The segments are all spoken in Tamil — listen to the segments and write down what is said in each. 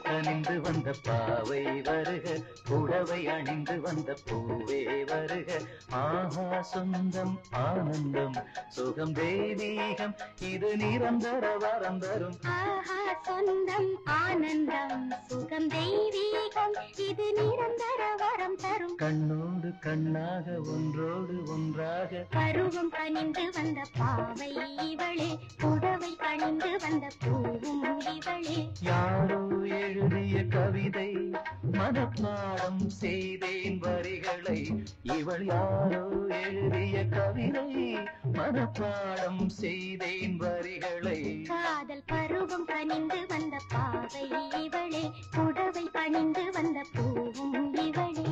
கனிந்து வந்த பாவை வருக, புடவை அணிந்து வந்த பூவே வருக. ஆஹா சொந்தம் ஆனந்தம் சுகம் தெய்வீகம், இது நிரந்தர வரம் தரும். ஆஹா சொந்தம் ஆனந்தம் சுகம் தெய்வீகம், இது நிரந்தர வரம் தரும். கண்ணோடு கண்ணாக ஒன்றோடு ஒன்றாக பருவம் கனிந்து வந்த பாவை இவளே, புடவை அணிந்து வந்த பூவும் இவளே. யாரோ எழுதிய கவிதை மனப்பாடம் செய்தேன் வரிகளை. இவள் யாரோ எழுதிய கவிதை மனப்பாடம் செய்தேன் வரிகளை. காதல் பருவம் கனிந்து வந்த பாவை இவளே, புடவை அணிந்து வந்த பூவும் இவளே.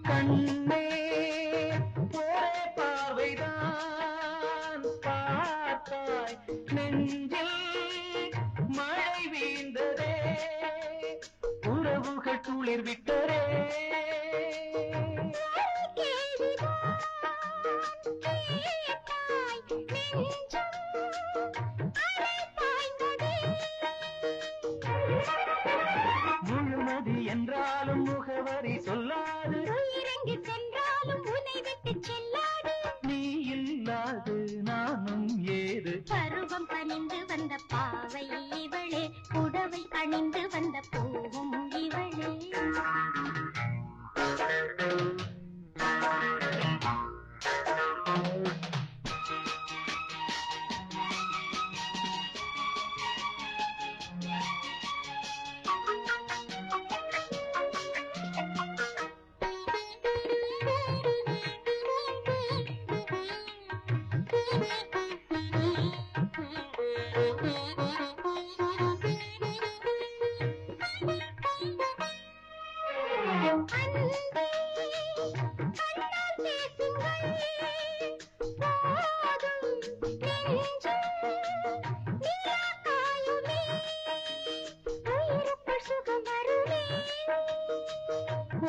கண்ணே ஒரே பார்வைதான் பார்த்தாய், நெஞ்சில் மழை வீழ்ந்ததே, உறவுகள் துளிர் விட்டரே. முழுமதி என்றாலும் முகவரி சொல்லாது, இறங்கி சென்றாலும் உன்னை விட்டு செல்லாது. நீ இல்லாது நானும் ஏது. பருவம் கனிந்து வந்த பாவை இவளே, புடவை அணிந்து வந்த பூவும் இவளே.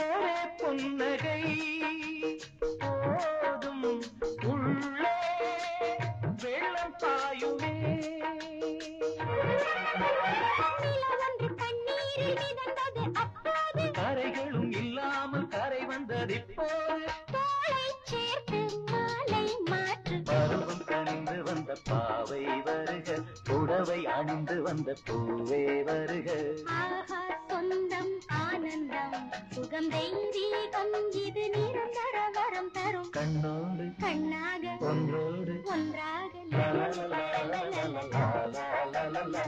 ஒரே புன்னகை போதும், உள்ளே வெள்ளம் பாயுமே. கரைகளும் இல்லாமல் கரை வந்ததிப்போது, பருவம் கனிந்து வந்த பாவை வருக, புடவை அணிந்து வந்த பூவே வருக. ஆஹா சொந்தம் ஆனந்தம் சுகம் தெய்வீகம், இது நிரந்தர வரம் தரும். கண்ணோடு கண்ணாக ஒன்றோடு ஒன்றாக la la la la la